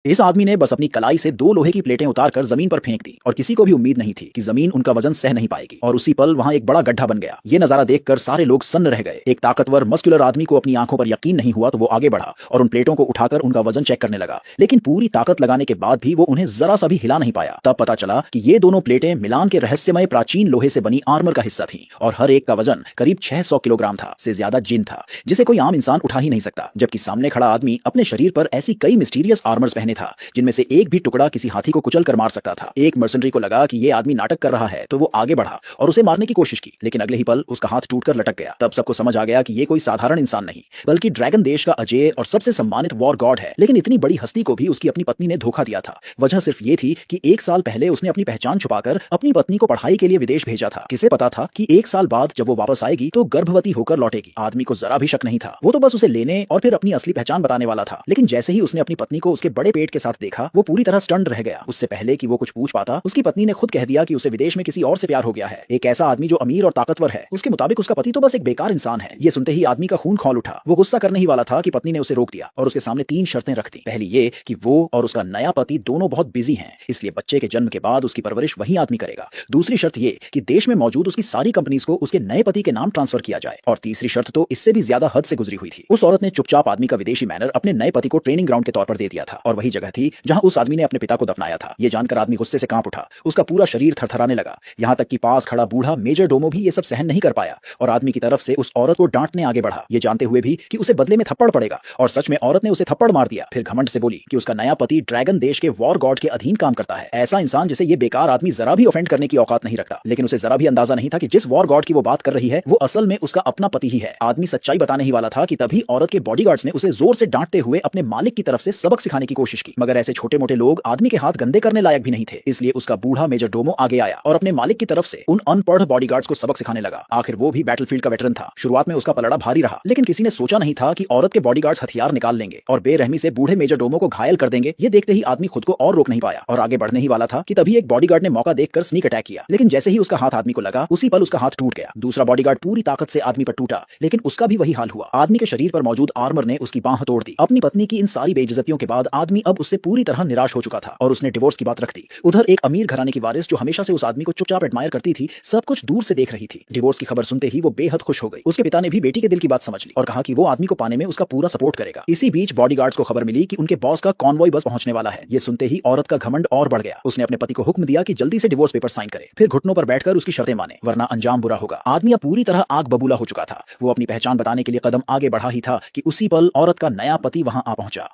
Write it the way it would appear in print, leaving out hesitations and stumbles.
इस आदमी ने बस अपनी कलाई से दो लोहे की प्लेटें उतारकर जमीन पर फेंक दी और किसी को भी उम्मीद नहीं थी कि जमीन उनका वजन सह नहीं पाएगी और उसी पल वहां एक बड़ा गड्ढा बन गया। ये नजारा देखकर सारे लोग सन्न रह गए। एक ताकतवर मस्कुलर आदमी को अपनी आंखों पर यकीन नहीं हुआ तो वो आगे बढ़ा और उन प्लेटों को उठाकर उनका वजन चेक करने लगा, लेकिन पूरी ताकत लगाने के बाद भी वो उन्हें जरा सा भी हिला नहीं पाया। तब पता चला कि ये दोनों प्लेटें मिलान के रहस्यमय प्राचीन लोहे से बनी आर्मर का हिस्सा थी और हर एक का वजन करीब 600 किलोग्राम था से ज्यादा जिन था, जिसे कोई आम इंसान उठा ही नहीं सकता। जबकि सामने खड़ा आदमी अपने शरीर पर ऐसी कई मिस्टीरियस आर्मर्स पहने था जिनमें से एक भी टुकड़ा किसी हाथी को कुचल कर मार सकता था। एक मर्सेंट्री को लगा कि ये आदमी नाटक कर रहा है तो वो आगे बढ़ा और उसे मारने की कोशिश की, लेकिन अगले ही पल उसका हाथ टूटकर लटक गया। तब सबको समझ आ गया कि ये कोई साधारण इंसान नहीं बल्कि ड्रैगन देश का अजेय और सबसे सम्मानित वॉर गॉड है। लेकिन इतनी बड़ी हस्ती को भी उसकी अपनी पत्नी ने धोखा दिया था। वजह सिर्फ ये थी कि एक साल पहले उसने अपनी पहचान छुपाकर अपनी पत्नी को पढ़ाई के लिए विदेश भेजा था। किसे पता था कि एक साल बाद जब वो वापस आएगी तो गर्भवती होकर लौटेगी। आदमी को जरा भी शक नहीं था, वो तो बस उसे लेने और फिर अपनी असली पहचान बताने वाला था। लेकिन जैसे ही उसने अपनी पत्नी को उसके बड़े पेट के साथ देखा वो पूरी तरह स्टन्ड रह गया। उससे पहले कि वो कुछ पूछ पाता उसकी पत्नी ने खुद कह दिया कि उसे विदेश में किसी और से प्यार हो गया है। एक ऐसा आदमी जो अमीर और ताकतवर है, उसके मुताबिक उसका पति तो बस एक बेकार इंसान है। ये सुनते ही आदमी का खून खौल उठा। वो गुस्सा करने ही वाला था कि पत्नी ने उसे रोक दिया और उसके सामने 3 शर्तें रख दी। पहली ये कि वो और उसका नया पति दोनों बहुत बिजी हैं, इसलिए बच्चे के जन्म के बाद उसकी परवरिश वही आदमी करेगा। दूसरी शर्त ये कि देश में मौजूद उसकी सारी कंपनीज को उसके नए पति के नाम ट्रांसफर किया जाए। और तीसरी शर्त तो इससे भी ज्यादा हद से गुजरी हुई थी। उस औरत ने चुपचाप आदमी का विदेशी मैनर अपने नए पति को ट्रेनिंग ग्राउंड के तौर पर दे दिया था और वही जगह थी जहां उस आदमी ने अपने पिता को दफनाया था। ये जानकर आदमी गुस्से से कांप उठा। उसका पूरा शरीर थरथराने लगा, यहां तक कि पास खड़ा बूढ़ा मेजर डोमो भी ये सब सहन नहीं कर पाया और आदमी की तरफ से उस औरत को डांटने आगे बढ़ा, ये जानते हुए भी कि उसे बदले में थप्पड़ पड़ेगा। और सच में औरत ने उसे थप्पड़ मार दिया। फिर घमंड से बोली कि उसका नया पति ड्रैगन देश के वॉर गॉड के अधीन काम करता है। ऐसा इंसान जिसे ये बेकार आदमी जरा भी ऑफेंड करने की औकात नहीं रखता। लेकिन उसे जरा भी अंदाजा नहीं था कि जिस वॉर गॉड की वो बात कर रही है वो असल में उसका अपना पति ही है। आदमी सच्चाई बताने ही वाला था कि तभी औरत के बॉडीगार्ड्स ने उसे जोर से डांटते हुए अपने मालिक की तरफ से सबक सिखाने की कोशिश की, मगर ऐसे छोटे मोटे लोग आदमी के हाथ गंदे करने लायक भी नहीं थे। इसलिए उसका बूढ़ा मेजर डोमो आगे आया और अपने मालिक की तरफ से उन अनपढ़ बॉडीगार्ड्स को सबक सिखाने लगा। आखिर वो भी बैटलफील्ड का वेटरन था। शुरुआत में उसका पलड़ा भारी रहा, लेकिन किसी ने सोचा नहीं था कि औरत के बॉडीगार्ड्स हथियार निकाल लेंगे और बेरहमी से बूढ़े मेजर डोमो को घायल कर देंगे। ये देखते ही आदमी खुद को और रोक नहीं पाया और आगे बढ़ने ही वाला था कि तभी एक बॉडीगार्ड ने मौका देखकर स्नीक अटैक किया। लेकिन जैसे ही उसका हाथ आदमी को लगा उसी पल उसका हाथ टूट गया। दूसरा बॉडीगार्ड पूरी ताकत से आदमी पर टूटा, लेकिन उसका भी वही हाल हुआ। आदमी के शरीर पर मौजूद आर्मर ने उसकी बांह तोड़ दी। अपनी पत्नी की इन सारी बेइज्जतियों के बाद आदमी अब उससे पूरी तरह निराश हो चुका था और उसने डिवोर्स की बात रख दी। उधर एक अमीर घराने की वारिस जो हमेशा से उस आदमी को चुपचाप एडमायर करती थी, सब कुछ दूर से देख रही थी। डिवोर्स की खबर सुनते ही वो बेहद खुश हो गई। उसके पिता ने भी बेटी के दिल की बात समझ ली और कहा कि वो आदमी को पाने में उसका पूरा सपोर्ट करेगा। इसी बीच बॉडीगार्ड्स को खबर मिली कि उनके बॉस का कॉन्वॉय बस पहुंचने वाला है। ये सुनते ही औरत का घमंड और बढ़ गया। उसने अपने पति को हुक्म दिया कि जल्दी से डिवोर्स पेपर साइन करे, फिर घुटनों पर बैठकर उसकी शर्तें माने, वरना अंजाम बुरा होगा। आदमी अब पूरी तरह आग बबूला हो चुका था। वो अपनी पहचान बताने के लिए कदम आगे बढ़ा ही था कि उसी पल औरत का नया पति वहां आ पहुंचा।